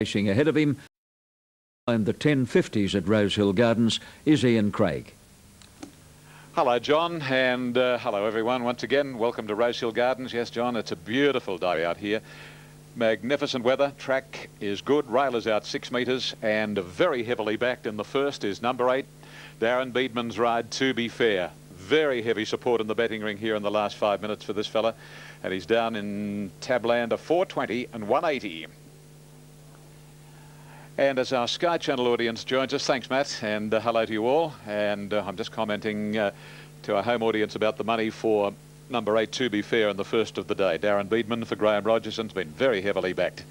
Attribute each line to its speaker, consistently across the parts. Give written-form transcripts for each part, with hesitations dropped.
Speaker 1: Racing ahead of him, and the 1050s at Rosehill Gardens is Ian Craig.
Speaker 2: Hello, John, and hello, everyone. Once again, welcome to Rosehill Gardens. Yes, John, it's a beautiful day out here. Magnificent weather. Track is good. Rail is out 6 metres and very heavily backed in the first is number 8, Darren Beedman's Ride, To Be Fair. Very heavy support in the betting ring here in the last 5 minutes for this fella, and he's down in Tabland a 420 and 180. And as our Sky Channel audience joins us, thanks, Matt, and hello to you all. And I'm just commenting to our home audience about the money for number 8, To Be Fair, in the first of the day. Darren Beedman for Graham Rogerson's been very heavily backed.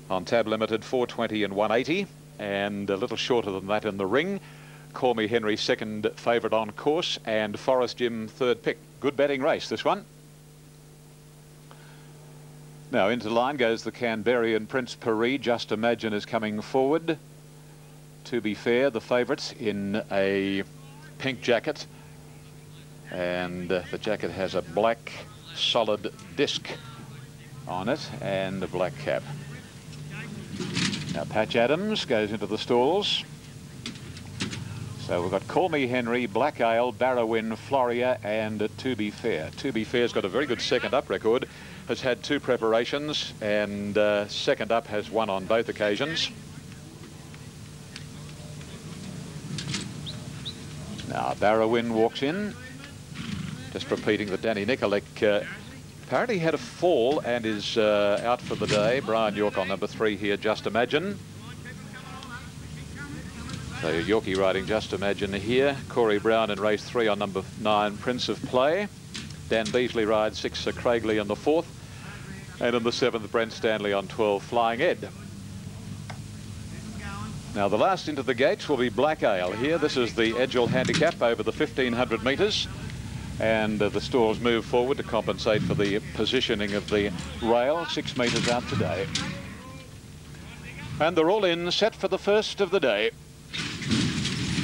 Speaker 2: On tab limited, 420 and 180, and a little shorter than that in the ring. Call Me Henry, second favourite on course, and Forest Jim, third pick. Good betting race, this one. Now into line goes the Canberrian Prince Paris. Just Imagine is coming forward. To Be Fair, the favourite, in a pink jacket, and the jacket has a black solid disc on it and a black cap. Now Patch Adams goes into the stalls. So we've got Call Me Henry, Black Ale, Barrowin, Floria, and To Be Fair. To Be Fair's got a very good second up record. Has had 2 preparations, and second up has won on both occasions. Now Barrowin walks in, just repeating that Danny Nikolic apparently had a fall and is out for the day. Brian York on number 3 here, Just Imagine. So Yorkie riding Just Imagine here. Corey Brown in race 3 on number 9, Prince of Play. Dan Beasley rides 6, Craigley in the 4th. And in the 7th, Brent Stanley on 12, Flying Ed. Now the last into the gates will be Black Ale here. This is the Edgell handicap over the 1500 metres. And the stalls move forward to compensate for the positioning of the rail, 6 metres out today. And they're all in, set for the first of the day.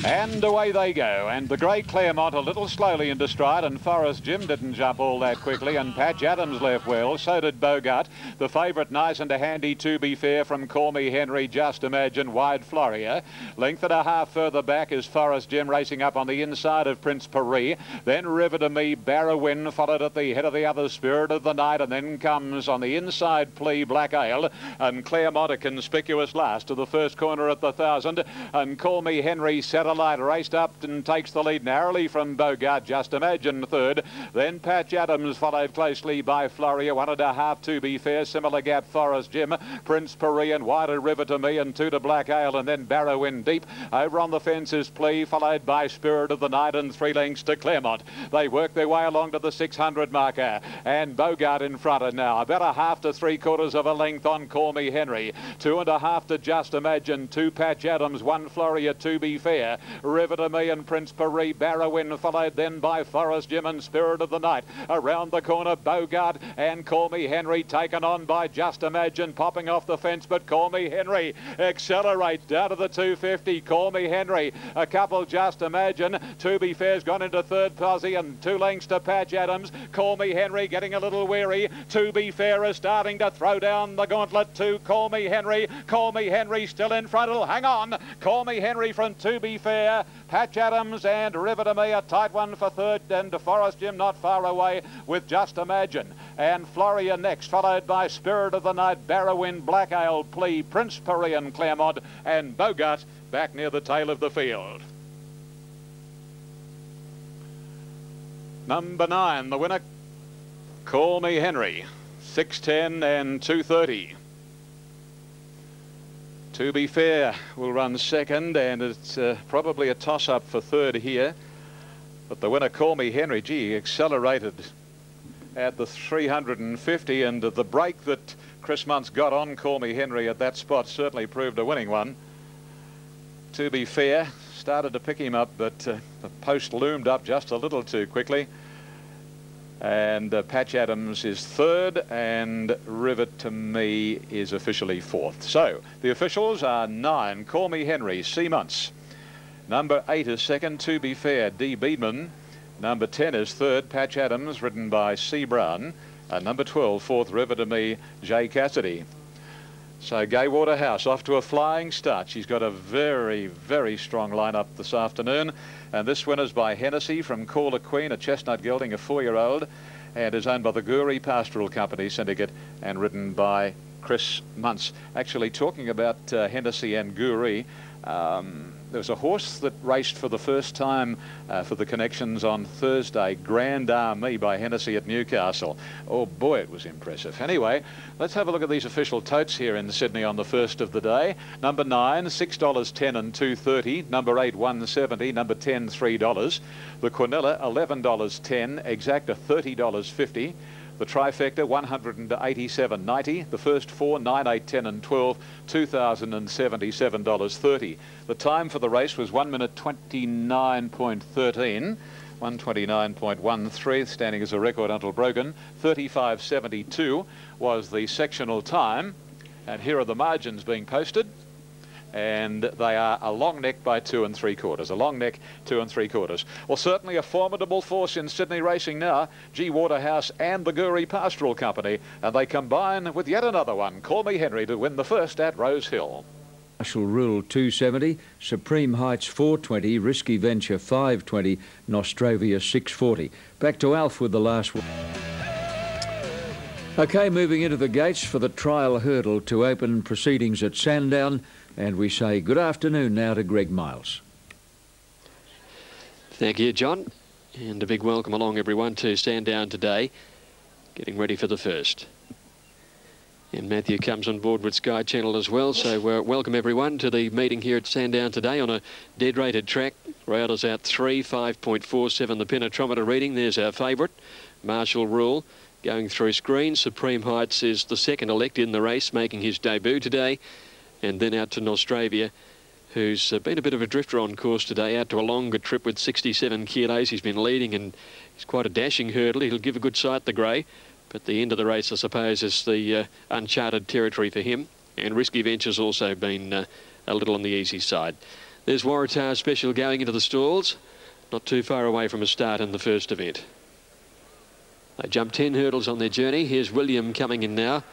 Speaker 2: And away they go, and the grey Claremont a little slowly into stride, and Forest Jim didn't jump all that quickly, and Patch Adams left well, so did Bogart. The favourite nice and a handy To Be Fair from Call Me Henry, Just Imagine, wide Floria. Length and a half further back is Forest Jim racing up on the inside of Prince Paris. Then River to Me, Barrowin, followed at the head of the other, Spirit of the Night, and then comes on the inside Plea, Black Ale, and Claremont a conspicuous last to the first corner at the 1000, and Call Me Henry, Satellite raced up and takes the lead narrowly from Bogart. Just Imagine third, then Patch Adams followed closely by Floria, 1.5 To Be Fair, similar gap Forest Jim, Prince Paris and wider River to Me, and 2 to Black Ale, and then Barrowin deep. Over on the fence is Plea, followed by Spirit of the Night, and 3 lengths to Claremont. They work their way along to the 600 marker, and Bogart in front of now, about a half to 3/4 of a length on Call Me Henry, 2.5 to Just Imagine, 2 Patch Adams, 1 Floria, To Be Fair, River to Me and Prince Paris, Barrowin, followed then by Forest Jim and Spirit of the Night. Around the corner, Bogart and Call Me Henry taken on by Just Imagine, popping off the fence, but Call Me Henry accelerates down to the 250. Call Me Henry, a couple Just Imagine. To Be Fair's gone into third posse, and 2 lengths to Patch Adams. Call Me Henry getting a little weary. To Be Fair is starting to throw down the gauntlet to Call Me Henry. Call Me Henry still in front. It'll hang on. Call Me Henry from To Be Fair. Patch Adams and River to Me, a tight one for third, and Forest Jim not far away with Just Imagine. And Floria next, followed by Spirit of the Night, Barrowin, Black Ale, Plea, Prince Paris and Claremont, and Bogart back near the tail of the field. Number 9, the winner, Call Me Henry, 6:10 and 2:30. To Be Fair will run second, and it's probably a toss-up for third here. But the winner, Call Me Henry, gee, accelerated at the 350, and the break that Chris Muntz got on Call Me Henry at that spot certainly proved a winning one. To Be Fair started to pick him up, but the post loomed up just a little too quickly. And Patch Adams is third, and River to Me is officially fourth. So the officials are 9, Call Me Henry, C. Muntz. Number 8 is second, To Be Fair, D. Beedman. Number 10 is third, Patch Adams, ridden by C. Brown. Number 12, fourth, River to Me, J. Cassidy. So Gay Waterhouse off to a flying start. She's got a very, very strong lineup this afternoon. And this winner's by Hennessy from Caller Queen, a chestnut gelding, a 4-year-old, and is owned by the Guri Pastoral Company Syndicate and ridden by Chris Muntz. Actually, talking about Hennessy and Guri, there was a horse that raced for the first time for the connections on Thursday, Grand Army by Hennessy at Newcastle. Oh boy, it was impressive. Anyway, let's have a look at these official totes here in Sydney on the first of the day. Number 9, $6.10 and $2.30. Number 8, $1.70. Number 10, $3. The Quinella, $11.10. Exacta, $30.50. The trifecta, $187.90. The first 4, 9, 8, 10 and 12, $2,077.30. The time for the race was 1 minute 29.13. 129.13, standing as a record until broken. 35.72 was the sectional time. And here are the margins being posted. And they are a long neck by 2 3/4. A long neck, 2 3/4. Well, certainly a formidable force in Sydney racing now. G Waterhouse and the Guri Pastoral Company. And they combine with yet another one, Call Me Henry, to win the first at Rosehill.
Speaker 1: Marshall Rule 270, Supreme Heights 420, Risky Venture 520, Nostrovia 640. Back to Alf with the last one. OK, moving into the gates for the trial hurdle to open proceedings at Sandown. And we say good afternoon now to Greg Miles.
Speaker 3: Thank you, John. And a big welcome along, everyone, to Sandown today. Getting ready for the first. And Matthew comes on board with Sky Channel as well. So welcome, everyone, to the meeting here at Sandown today on a dead-rated track. Railers out 3, 5.47 the penetrometer reading. There's our favourite, Marshall Rule, going through screens. Supreme Heights is the second elect in the race, making his debut today. And then out to Nostrovia, who's been a bit of a drifter on course today, out to a longer trip with 67 kilos. He's been leading and he's quite a dashing hurdler. He'll give a good sight, the grey. But the end of the race, I suppose, is the uncharted territory for him. And Risky Venture's also been a little on the easy side. There's Waratah Special going into the stalls, not too far away from a start in the first event. They jump 10 hurdles on their journey. Here's William coming in now.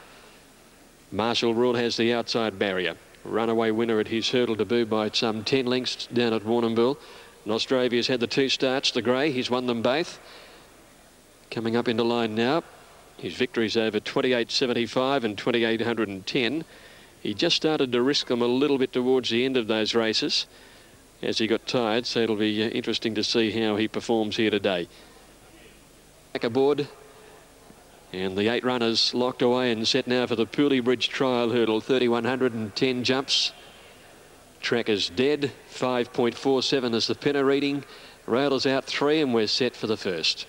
Speaker 3: Marshall Rule has the outside barrier. Runaway winner at his hurdle debut by some 10 lengths down at Warrnambool. Nostrovia's had the 2 starts, the grey. He's won them both. Coming up into line now. His victories over 28.75 and 28.10. He just started to risk them a little bit towards the end of those races as he got tired, so it'll be interesting to see how he performs here today. Back aboard. And the 8 runners locked away and set now for the Pooley Bridge trial hurdle. 3,110 jumps. Track is dead. 5.47 is the penner reading. Railers out 3 and we're set for the first.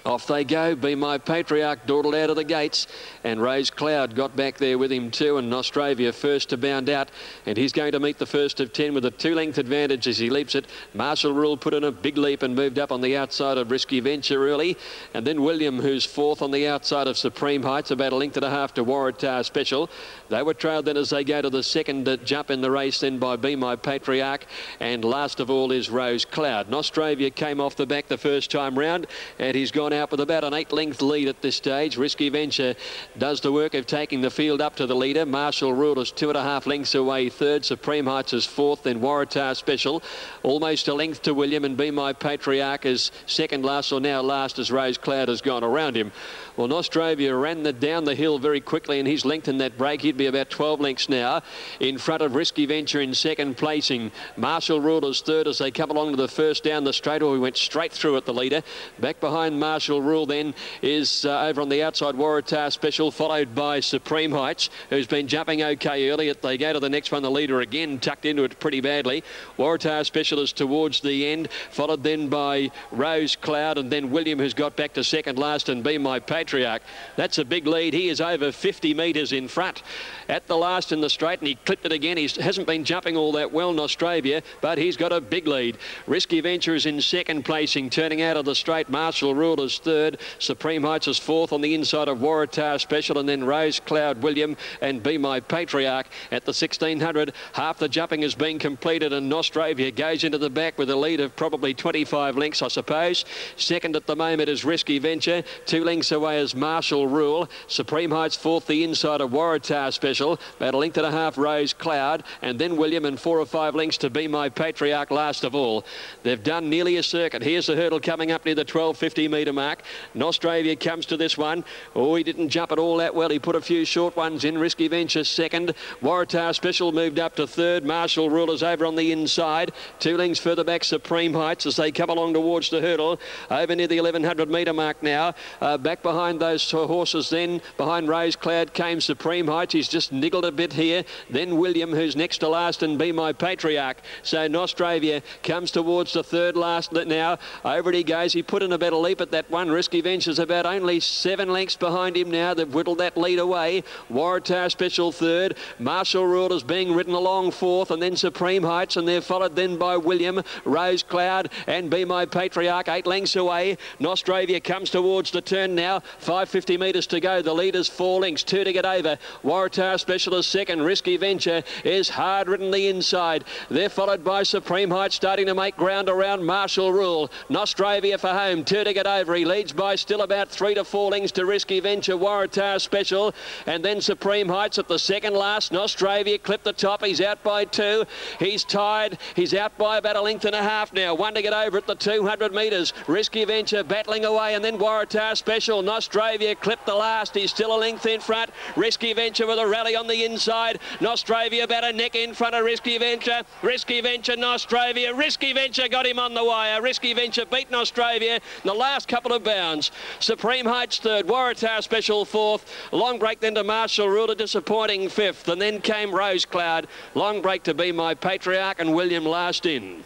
Speaker 3: Off they go. Be My Patriarch dawdled out of the gates, and Rose Cloud got back there with him too, and Nostrovia first to bound out, and he's going to meet the first of 10 with a 2-length advantage as he leaps it. Marshall Rule put in a big leap and moved up on the outside of Risky Venture early, and then William, who's 4th on the outside of Supreme Heights, about 1.5 lengths to Waratah Special. They were trailed then as they go to the second jump in the race then by Be My Patriarch, and last of all is Rose Cloud. Nostrovia came off the back the first time round, and he's gone out with about an 8-length lead at this stage. Risky Venture does the work of taking the field up to the leader. Marshall Rule is 2.5 lengths away third. Supreme Heights is 4th, then Waratah Special almost a length to William, and Be My Patriarch is second last, or now last, as Rose Cloud has gone around him. Well, Nostrovia ran down the hill very quickly, and he's lengthened that break. He'd be about 12 lengths now in front of Risky Venture in second placing. Marshall Rule is third as they come along to the first down the straight, or he went straight through at the leader. Back behind Marshall Rule then is over on the outside Waratah Special, followed by Supreme Heights, who's been jumping okay early. They go to the next one. The leader again tucked into it pretty badly. Waratah Special is towards the end, followed then by Rose Cloud, and then William, who's got back to second last, and Be My Patriarch. That's a big lead. He is over 50 metres in front at the last in the straight, and he clipped it again. He hasn't been jumping all that well, Nostrovia, but he's got a big lead. Risky Venture is in second placing, turning out of the straight. Marshall Rule is is third. Supreme Heights is fourth on the inside of Waratah Special, and then Rose Cloud William and Be My Patriarch at the 1600. Half the jumping has been completed, and Nostravia goes into the back with a lead of probably 25 lengths, I suppose. Second at the moment is Risky Venture. 2 lengths away is Martial Rule. Supreme Heights fourth, the inside of Waratah Special. About a length and a half Rose Cloud, and then William, and 4 or 5 lengths to Be My Patriarch last of all. They've done nearly a circuit. Here's the hurdle coming up near the 1250 metre mark. Nostravia comes to this one. Oh, he didn't jump it all that well. He put a few short ones in. Risky Venture second. Waratah Special moved up to third. Martial Rule is over on the inside. 2 lengths further back, Supreme Heights, as they come along towards the hurdle. Over near the 1100 metre mark now. Back behind those horses then, behind Rose Cloud, came Supreme Heights. He's just niggled a bit here. Then William, who's next to last, and Be My Patriarch. So Nostravia comes towards the third last now. Over he goes. He put in a better leap at that one. Risky Venture's about only 7 lengths behind him now. They've whittled that lead away. Waratah Special third. Martial Rule is being ridden along fourth, and then Supreme Heights, and they're followed then by William, Rose Cloud, and Be My Patriarch. 8 lengths away. Nostravia comes towards the turn now. 550 metres to go. The leader's 4 lengths. 2 to get over. Waratah Special is second. Risky Venture is hard ridden the inside. They're followed by Supreme Heights, starting to make ground around Martial Rule. Nostravia for home. 2 to get over. He leads by still about 3 to 4 lengths to Risky Venture, Waratah Special, and then Supreme Heights at the second last. Nostravia clipped the top. He's out by 2. He's tied. He's out by about a length and a half now. 1 to get over at the 200 metres. Risky Venture battling away, and then Waratah Special. Nostravia clipped the last. He's still a length in front. Risky Venture with a rally on the inside. Nostravia about a neck in front of Risky Venture. Risky Venture, Nostravia. Risky Venture got him on the wire. Risky Venture beat Nostravia in the last couple of bounds. Supreme Heights third. Waratah Special fourth. Long break then to Martial Rule, a disappointing fifth. And then came Rose Cloud. Long break to Be My Patriarch, and William last in.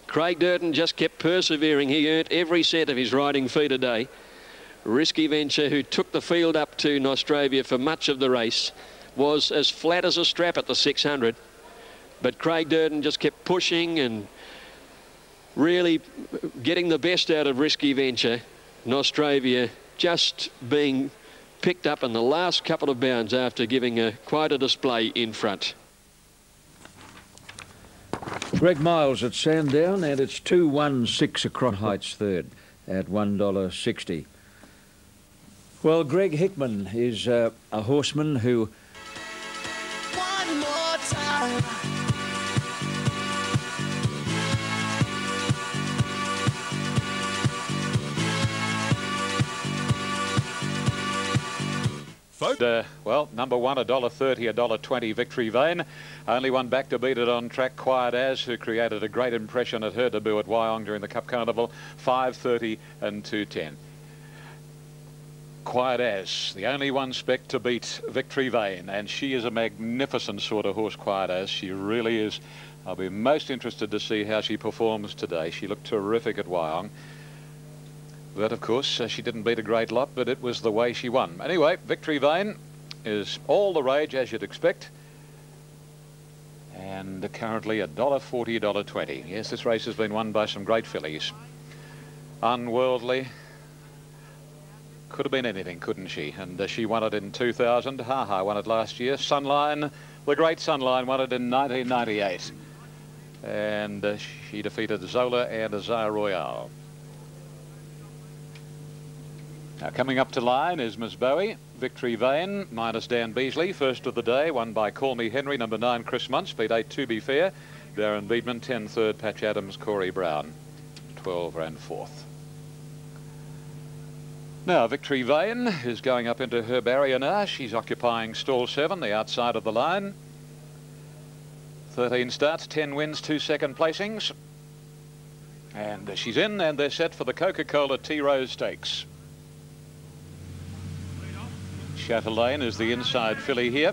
Speaker 3: Craig Durden just kept persevering. He earned every set of his riding fee today. Risky Venture, who took the field up to Nostravia for much of the race, was as flat as a strap at the 600. But Craig Durden just kept pushing and really getting the best out of Risky Venture. Nostravia just being picked up in the last couple of bounds after giving quite a display in front.
Speaker 1: Greg Miles at Sandown, and it's 2-1-6 across Heights third at $1.60. Well, Greg Hickman is a horseman who...
Speaker 4: One more time.
Speaker 2: Well, number 1, $1.30, $1.20, Victory Vane. Only one back to beat it on track, Quiet As, who created a great impression at her debut at Wyong during the Cup Carnival, 5.30 and 2.10. Quiet As, the only one spec to beat Victory Vane, and she is a magnificent sort of horse, Quiet As. She really is. I'll be most interested to see how she performs today. She looked terrific at Wyong. But of course she didn't beat a great lot, but it was the way she won. Anyway, Victory Vane is all the rage, as you'd expect, and currently $1.40, $1.20. Yes, this race has been won by some great fillies. Unworldly, could have been anything, couldn't she? And she won it in 2000. Ha won it last year. Sunline, the great Sunline, won it in 1998, and she defeated Zola and Azar Royale. Now coming up to line is Miss Bowie, Victory Vane, minus Dan Beasley, first of the day, won by Call Me Henry, number 9, Chris Muntz, beat 8, To Be Fair, Darren Beedman, 10 third, Patch Adams, Corey Brown, 12 ran fourth. Now Victory Vane is going up into her barrier now. She's occupying stall 7, the outside of the line. 13 starts, 10 wins, 2 second placings. And she's in, and they're set for the Coca-Cola Tea Rose Stakes. Chatelaine is the inside filly here.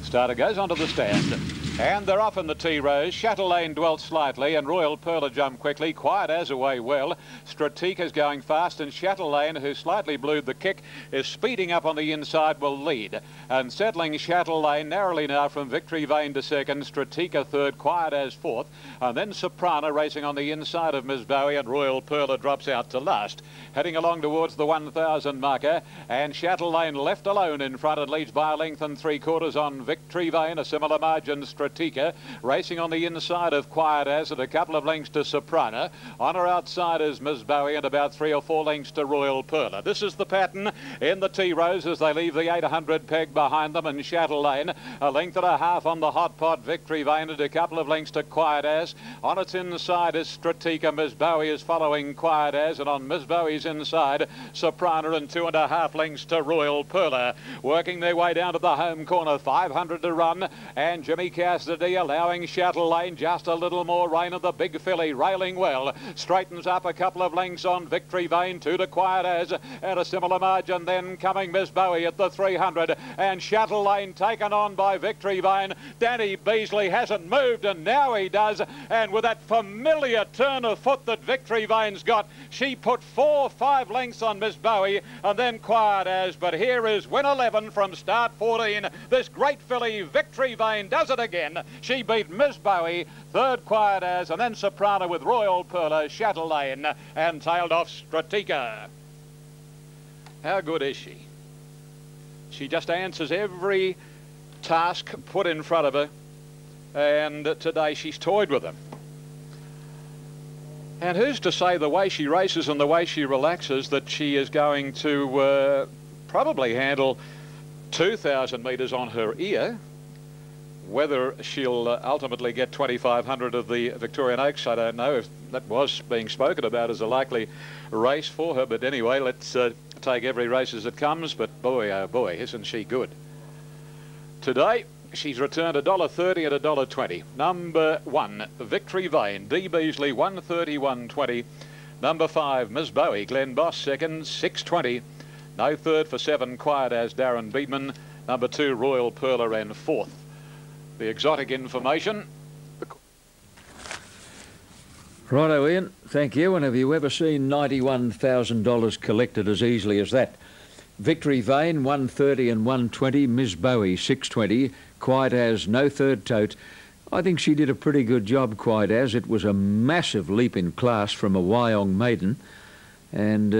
Speaker 2: Starter goes onto the stand. And they're off in the T-Rose. Chatelaine dwelt slightly and Royal Perla jumped quickly. Quiet as away well. Stratika's going fast and Chatelaine, who slightly blued the kick, is speeding up on the inside, will lead. And settling Chatelaine narrowly now from Victory Vane to second. Stratika third, Quiet as fourth. And then Soprano racing on the inside of Miss Bowie and Royal Perla drops out to last. Heading along towards the 1,000 marker. And Chatelaine left alone in front and leads by a length and 3/4 on Victory Vane. A similar margin Stratika racing on the inside of Quiet As at a couple of lengths to Soprano. On her outside is Miss Bowie and about 3 or 4 lengths to Royal Perla. This is the pattern in the T-Rose as they leave the 800 peg behind them, and Chatelaine a length and a half on the hot pot. Victory Vane and a couple of lengths to Quiet As. On its inside is Stratika. Miss Bowie is following Quiet As, and on Miss Bowie's inside Soprano and 2.5 lengths to Royal Perla. Working their way down to the home corner, 500 to run, and Jimmy Cassidy allowing Chatelaine just a little more rain, of the big filly railing well. Straightens up a couple of lengths on Victory Vane, 2 to Quiet As, and a similar margin then coming Miss Bowie at the 300, and Chatelaine taken on by Victory Vane. Danny Beasley hasn't moved, and now he does, and with that familiar turn of foot that Victory Vane's got, she put 4 or 5 lengths on Miss Bowie, and then Quiet As. But here is win 11 from start 14. This great filly Victory Vane does it again. She beat Miss Bowie, third Quiet As, and then Soprano with Royal Perla, Chatelaine, and tailed off Stratika. How good is she? She just answers every task put in front of her, and today she's toyed with them. And who's to say the way she races and the way she relaxes that she is going to probably handle 2,000 metres on her ear. Whether she'll ultimately get 2,500 of the Victorian Oaks, I don't know. If that was being spoken about as a likely race for her. But anyway, let's take every race as it comes. But boy, oh boy, isn't she good. Today, she's returned $1.30 and $1.20. Number 1, Victory Vane, D. Beasley, 130, 120. Number 5, Miss Bowie, Glenn Boss, second, 620. No third for 7, Quiet As, Darren Beedman. Number 2, Royal Perla, and 4th. The exotic information.
Speaker 1: Righto, Ian. Thank you. And have you ever seen $91,000 collected as easily as that? Victory Vane, 130 and 120. Miss Bowie, 620. Quiet As, no third tote. I think she did a pretty good job, Quiet As. It was a massive leap in class from a Wyong maiden. And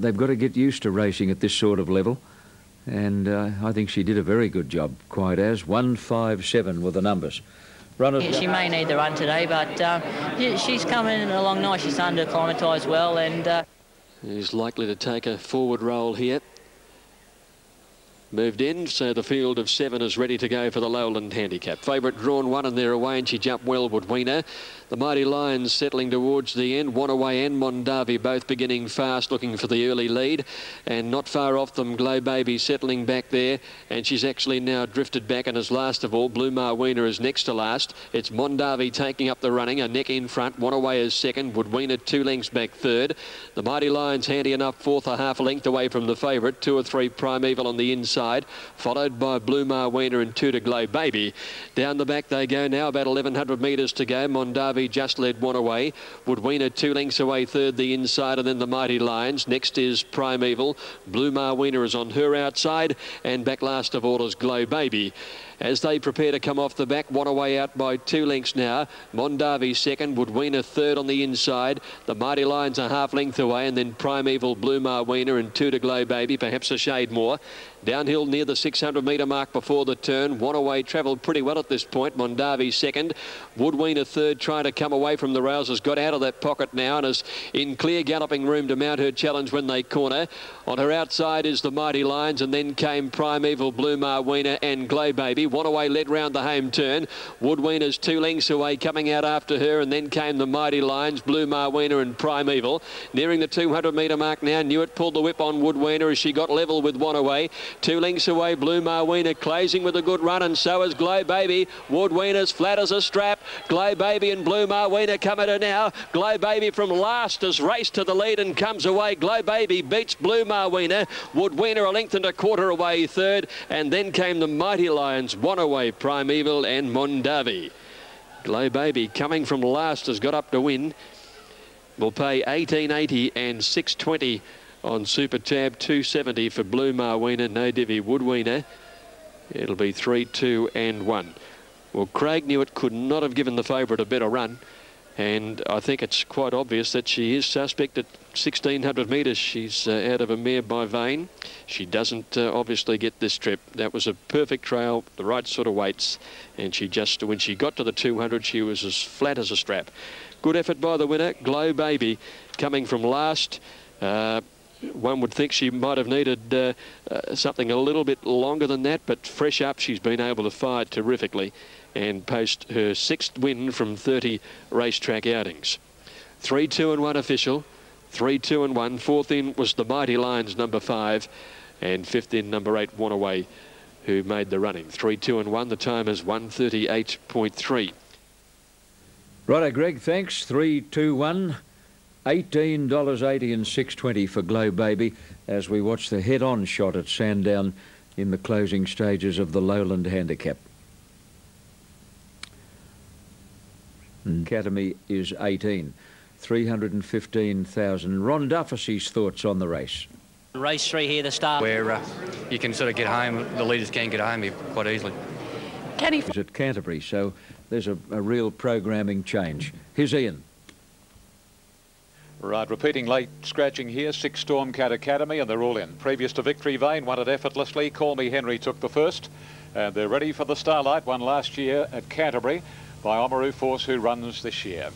Speaker 1: they've got to get used to racing at this sort of level. And I think she did a very good job, Quiet As. 157 were the numbers. Runners.
Speaker 5: Yeah, she may need the run today, but yeah, she's coming along nice. She's starting to acclimatise well, and
Speaker 3: he's likely to take a forward roll here. Moved in, so the field of 7 is ready to go for the Lowland Handicap. Favourite drawn 1 and they're away, and she jumped well, Woodweener. The Mighty Lions settling towards the end. Wanaway and Mondavi both beginning fast, looking for the early lead. And not far off them, Glow Baby settling back there. And she's actually now drifted back, and as last of all, Blue Marweener is next to last. It's Mondavi taking up the running, a neck in front. Wanaway is second, Woodweener 2 lengths back third. The Mighty Lions handy enough, fourth, a half a length away from the favourite. 2 or 3 Primeval on the inside, followed by Blue Marweener and 2 to Glow Baby. Down the back they go now, about 1,100 metres to go. Mondavi just led one away. Woodweener 2 lengths away third, the inside, and then the Mighty Lions. Next is Primeval. Blue Marweener is on her outside, and back last of all is Glow Baby. As they prepare to come off the back, Wanaway out by 2 lengths now. Mondavi second, Woodweener third on the inside. The Mighty Lions a half length away, and then Primeval, Blue Marweener, and 2 to Glow Baby, perhaps a shade more. Downhill near the 600 metre mark before the turn. Wanaway travelled pretty well at this point. Mondavi second. Woodweener third, trying to come away from the rails, has got out of that pocket now and is in clear galloping room to mount her challenge when they corner. On her outside is the Mighty Lions, and then came Primeval, Blue Marweener, and Glow Baby. Wanaway led round the home turn. Woodweener's 2 lengths away, coming out after her, and then came the Mighty Lions, Blue Marweener, and Primeval. Nearing the 200 metre mark now. Newitt pulled the whip on Woodweener as she got level with Wanaway. 2 lengths away, Blue Marweener closing with a good run, and so is Glow Baby. Woodweener's flat as a strap. Glow Baby and Blue Marweener come at her now. Glow Baby from last has raced to the lead and comes away. Glow Baby beats Blue Marweener. Woodweener a length and a quarter away third, and then came the Mighty Lions. Wanaway, Primeval and Mondavi. Glow Baby coming from last has got up to win. Will pay 18.80 and 6.20 on Super Tab, 2.70 for Blue Marweena, No Divvy Woodweena. It'll be 3, 2 and 1. Well, Craig knew it could not have given the favourite a better run. And I think it's quite obvious that she is suspect at 1,600 metres. She's out of a mare by Vane. She doesn't obviously get this trip. That was a perfect trail, the right sort of weights. And she just, when she got to the 200, she was as flat as a strap. Good effort by the winner, Glow Baby, coming from last. One would think she might have needed something a little bit longer than that, but fresh up, she's been able to fight terrifically and post her 6th win from 30 racetrack outings. 3, 2 and 1 official, 3, 2 and 1. 4th in was the Mighty Lions, number 5, and 5th in, number 8, Wanaway, who made the running. 3, 2 and 1. The time is 1:38.3.
Speaker 1: Righto, Greg, thanks. 3, 2, 1. $18.80 and 6.20 for Glow Baby as we watch the head-on shot at Sandown in the closing stages of the Lowland Handicap. Academy is 18. 315,000. Ron Duffy's thoughts on the race.
Speaker 6: Race 3 here, the start.
Speaker 7: Where you can sort of get home, the leaders can get home here quite easily.
Speaker 1: Is at Canterbury, so there's a real programming change. Here's Ian.
Speaker 2: Right, repeating late scratching here, 6 Stormcat Academy, and they're all in. Previous to Victory Vane, won it effortlessly. Call Me Henry took the first, and they're ready for the Starlight, won last year at Canterbury by Oamaru Force, who runs this year.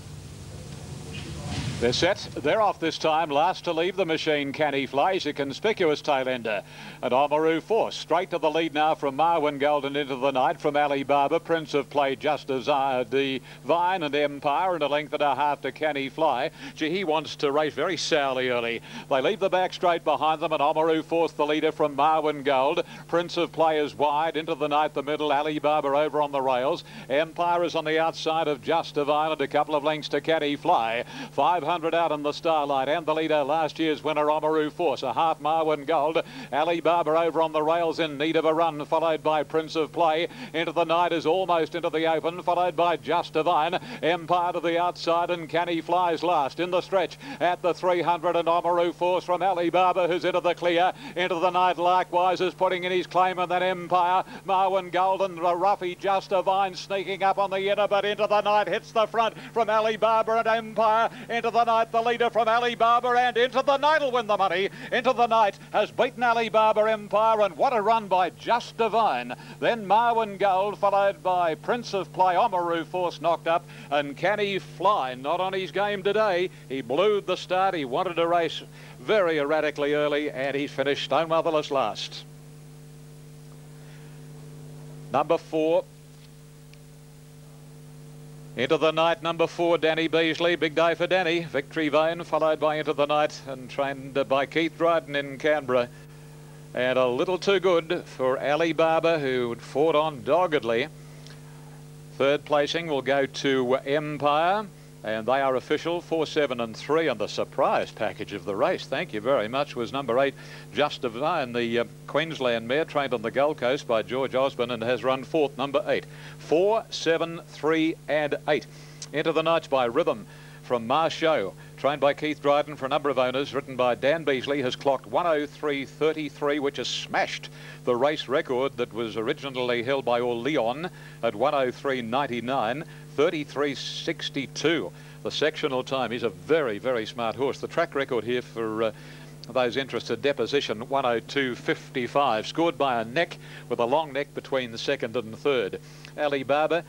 Speaker 2: They're set. They're off this time. Last to leave the machine, Canny Flies, a conspicuous tail ender. And Oamaru Force straight to the lead now from Marwin Golden into the night from Alibaba. Prince of Play, Just as Divine and Empire, and a length and a half to Canny Fly. Gee, he wants to race very sourly early. They leave the back straight behind them, and Oamaru Force the leader from Marwin Gold. Prince of Play is wide into the night, the middle. Alibaba over on the rails. Empire is on the outside of Just Divine, and a couple of lengths to Canny Fly. 500 out in the Starlight, and the leader, last year's winner, Oamaru Force, a half Marwin Gold. Alibaba over on the rails in need of a run, followed by Prince of Play. Into the night is almost into the open, followed by Just Divine. Empire to the outside, and Canny Flies last in the stretch at the 300, and Oamaru Force from Alibaba, who's into the clear. Into the night likewise is putting in his claim, and then Empire, Marwin Gold, and the roughy Just Divine sneaking up on the inner, but into the night hits the front from Alibaba and Empire. Into the night, the leader from Alibaba, and into the night will win the money. Into the night has beaten Alibaba, Empire, and what a run by Just Divine. Then Marwin Gold, followed by Prince of Play. Oamaru Force knocked up, and Canny Fly not on his game today. He blew the start. He wanted to race very erratically early, and he's finished stone motherless last. Number 4. Into the night, number 4, Danny Beasley. Big day for Danny. Victory Vane, followed by Into the Night, and trained by Keith Dryden in Canberra. And a little too good for Alibaba, who fought on doggedly. Third placing will go to Empire, and they are official, 4, 7 and 3. And the surprise package of the race, thank you very much, was number 8, Just Divine, the Queensland mare, trained on the Gold Coast by George Osborne, and has run 4th, number 8. 4, 7, 3 and 8. Into the Nights by Rhythm from Marshall, trained by Keith Dryden for a number of owners, written by Dan Beasley, has clocked 103.33, which has smashed the race record that was originally held by Leon at 103.99. 33.62 the sectional time. He's a very, very smart horse. The track record here for those interested, Deposition 102.55, scored by a neck with a long neck between the second and third. Alibaba,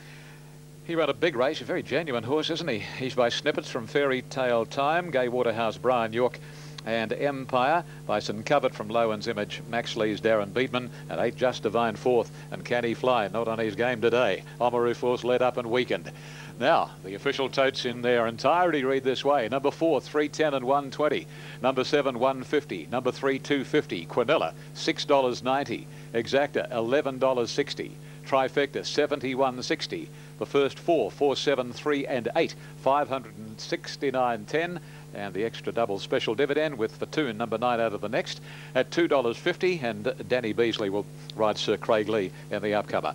Speaker 2: he ran a big race, a very genuine horse, isn't he? He's by snippets from Fairy Tale Time, Gay Waterhouse, Brian York, and Empire by St Covert from Lowen's Image, Max Lee's Darren Beatman, and 8 Just Divine 4th, and Canny Fly not on his game today. Oamaru Force led up and weakened. Now, the official totes in their entirety read this way. Number 4, 310 and 120. Number 7, 150. Number 3, 250. Quinella, $6.90. Exacta, $11.60. Trifecta, $71.60. The first 4, 4, 7, 3 and 8, 569.10. And the extra double special dividend with the 2 and number 9 out of the next at $2.50. And Danny Beasley will ride Sir Craig Lee in the upcomer.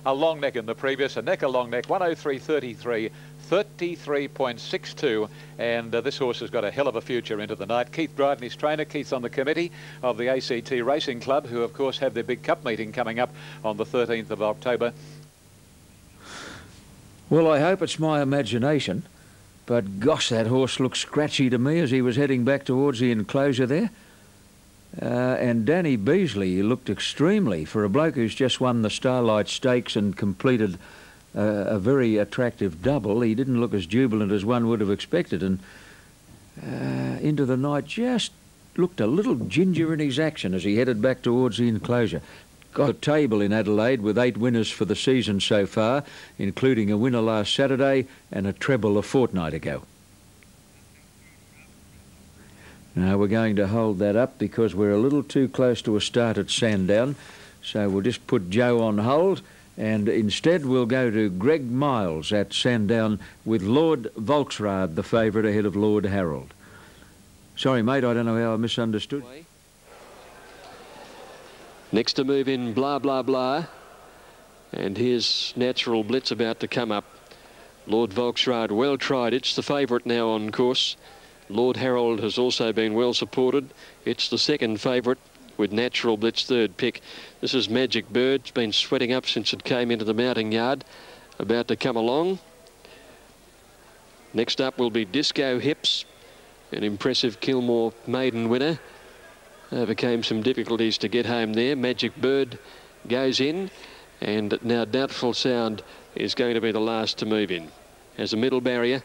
Speaker 2: A long neck in the previous, a long neck, 103.33. 33.62, and this horse has got a hell of a future into the night. Keith Dryden, his trainer. Keith's on the committee of the ACT Racing Club, who of course have their big cup meeting coming up on the 13th of October.
Speaker 1: Well, I hope it's my imagination, but gosh, that horse looked scratchy to me as he was heading back towards the enclosure there. And Danny Beasley looked extremely, for a bloke who's just won the Starlight Stakes and completed a very attractive double. He didn't look as jubilant as one would have expected, and into the night just looked a little ginger in his action as he headed back towards the enclosure. Got a table in Adelaide with 8 winners for the season so far, including a winner last Saturday and a treble a fortnight ago. Now we're going to hold that up because we're a little too close to a start at Sandown, so we'll just put Joe on hold. And instead we'll go to Greg Miles at Sandown with Lord Volksrad, the favourite, ahead of Lord Harold. Sorry, mate, I don't know how I misunderstood.
Speaker 3: Next to move in, Blah Blah Blah. And here's Natural Blitz about to come up. Lord Volksrad, well tried. It's the favourite now on course. Lord Harold has also been well supported. It's the second favourite, with Natural Blitz third pick. This is Magic Bird. It's been sweating up since it came into the mounting yard. About to come along. Next up will be Disco Hips, an impressive Kilmore maiden winner. Overcame some difficulties to get home there. Magic Bird goes in, and now Doubtful Sound is going to be the last to move in. As a middle barrier,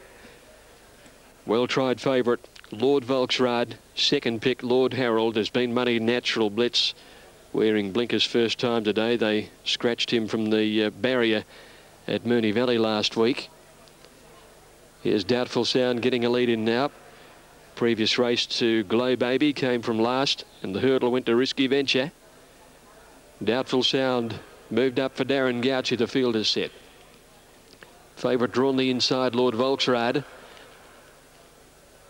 Speaker 3: well tried favourite Lord Volksrad, second pick Lord Harold. Has been money Natural Blitz, wearing blinkers first time today. They scratched him from the barrier at Moonee Valley last week. Here's Doubtful Sound getting a lead in now. Previous race to Glow Baby came from last, and the hurdle went to Risky Venture. Doubtful Sound moved up for Darren Gouchy. The field is set. Favourite drawn the inside, Lord Volksrad.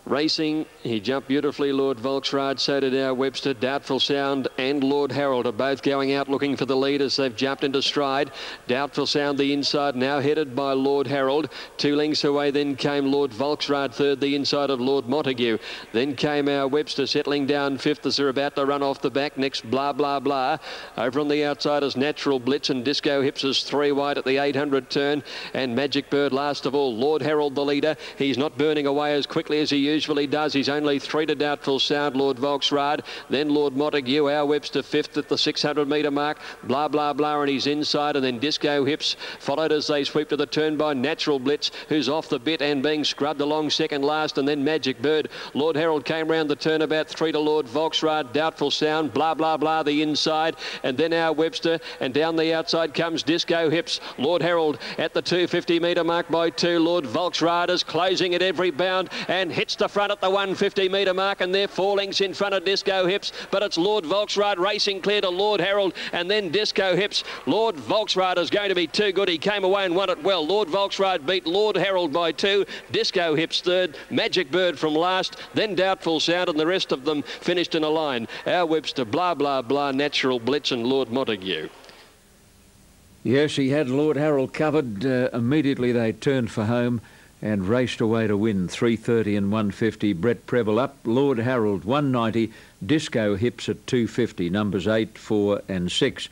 Speaker 3: Racing, he jumped beautifully, Lord Volksrad, so did our Webster. Doubtful Sound and Lord Harold are both going out looking for the lead as they've jumped into stride. Doubtful Sound the inside, now headed by Lord Harold. 2 lengths away then came Lord Volksrad, third the inside of Lord Montague. Then came our Webster settling down fifth as they're about to run off the back. Next Blah Blah Blah. Over on the outside is Natural Blitz, and Disco Hips is 3 wide at the 800 turn, and Magic Bird last of all. Lord Harold the leader. He's not burning away as quickly as he usually does. He's only 3 to Doubtful Sound, Lord Volksrad, then Lord Montague, our Webster fifth at the 600 metre mark. Blah Blah Blah and he's inside, and then Disco Hips followed as they sweep to the turn by Natural Blitz, who's off the bit and being scrubbed along second last, and then Magic Bird. Lord Harold came round the turn about 3 to Lord Volksrad. Doubtful Sound, Blah Blah Blah the inside, and then our Webster, and down the outside comes Disco Hips. Lord Harold at the 250 metre mark by 2. Lord Volksrad is closing at every bound and hits the front at the 150 metre mark, and they're 4 lengths in front of Disco Hips, but it's Lord Volksrad racing clear to Lord Harold, and then Disco Hips. Lord Volksrad is going to be too good. He came away and won it well. Lord Volksrad beat Lord Harold by 2. Disco Hips third, Magic Bird from last, then Doubtful Sound, and the rest of them finished in a line. Our Webster, Blah Blah Blah, Natural Blitz and Lord Montague.
Speaker 1: Yes, he had Lord Harold covered. Immediately they turned for home and raced away to win. 3:30 and 150. Brett Preble up. Lord Harold 190. Disco Hips at 250. Numbers 8, 4 and 6.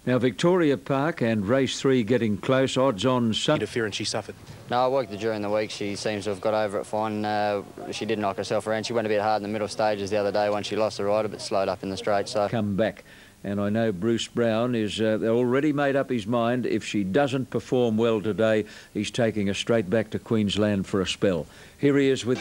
Speaker 1: Now Victoria Park and race 3 getting close. Odds on Sunday.
Speaker 8: Interference she suffered.
Speaker 9: No, I worked her during the week. She seems to have got over it fine. She did knock herself around. She went a bit hard in the middle stages the other day when she lost the rider, but slowed up in the straight. So
Speaker 1: come back. And I know Bruce Brown is already made up his mind. If she doesn't perform well today, he's taking her straight back to Queensland for a spell. Here he is with...